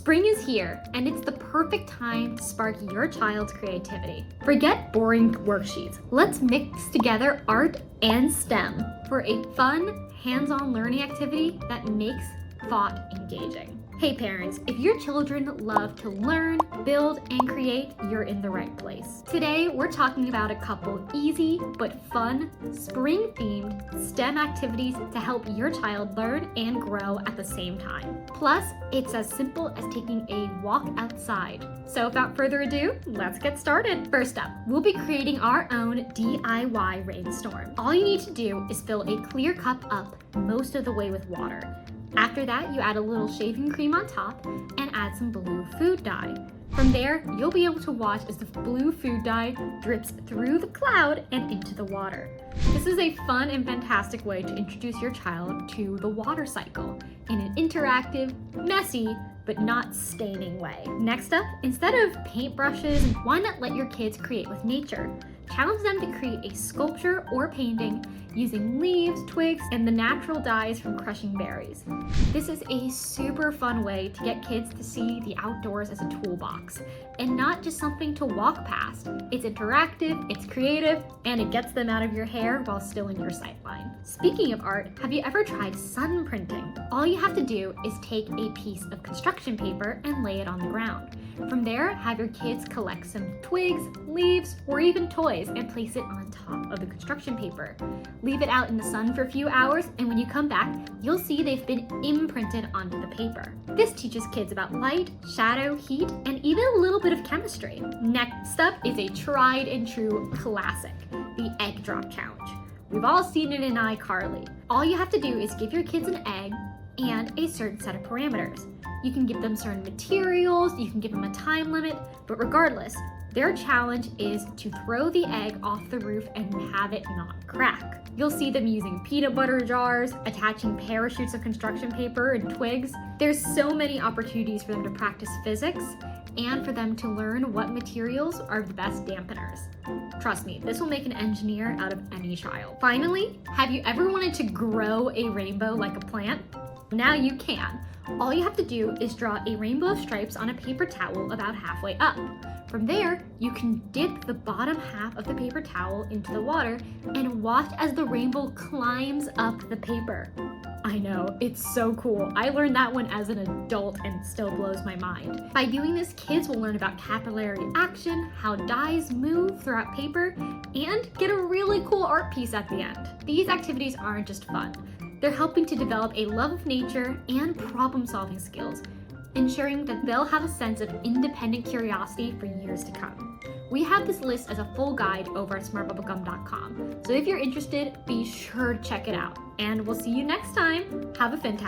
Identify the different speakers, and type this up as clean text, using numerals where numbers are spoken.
Speaker 1: Spring is here, and it's the perfect time to spark your child's creativity. Forget boring worksheets. Let's mix together art and STEM for a fun, hands-on learning activity that makes thought engaging. Hey parents, if your children love to learn, build, and create, you're in the right place. Today, we're talking about a couple easy but fun, spring-themed STEM activities to help your child learn and grow at the same time. Plus, it's as simple as taking a walk outside. So without further ado, let's get started. First up, we'll be creating our own DIY rainstorm. All you need to do is fill a clear cup up most of the way with water. After that, you add a little shaving cream on top and add some blue food dye. From there, you'll be able to watch as the blue food dye drips through the cloud and into the water. This is a fun and fantastic way to introduce your child to the water cycle in an interactive, messy, but not staining way. Next up, instead of paintbrushes, why not let your kids create with nature? Challenge them to create a sculpture or painting using leaves, twigs, and the natural dyes from crushing berries. This is a super fun way to get kids to see the outdoors as a toolbox and not just something to walk past. It's interactive, it's creative, and it gets them out of your hair while still in your sightline. Speaking of art, have you ever tried sun printing? All you have to do is take a piece of construction paper and lay it on the ground. From there, have your kids collect some twigs, leaves, or even toys and place it on top of the construction paper. Leave it out in the sun for a few hours, and when you come back, you'll see they've been imprinted onto the paper. This teaches kids about light, shadow, heat, and even a little bit of chemistry. Next up is a tried and true classic, the egg drop challenge. We've all seen it in iCarly. All you have to do is give your kids an egg and a certain set of parameters. You can give them certain materials, you can give them a time limit, but regardless, their challenge is to throw the egg off the roof and have it not crack. You'll see them using peanut butter jars, attaching parachutes of construction paper and twigs. There's so many opportunities for them to practice physics and for them to learn what materials are the best dampeners. Trust me, this will make an engineer out of any child. Finally, have you ever wanted to grow a rainbow like a plant? Now you can. All you have to do is draw a rainbow of stripes on a paper towel about halfway up. From there, you can dip the bottom half of the paper towel into the water and watch as the rainbow climbs up the paper. I know, it's so cool. I learned that one as an adult and it still blows my mind. By doing this, kids will learn about capillary action, how dyes move throughout paper, and get a really cool art piece at the end. These activities aren't just fun. They're helping to develop a love of nature and problem-solving skills, ensuring that they'll have a sense of independent curiosity for years to come. We have this list as a full guide over at smartbubblegum.com, so if you're interested, be sure to check it out. And we'll see you next time. Have a fantastic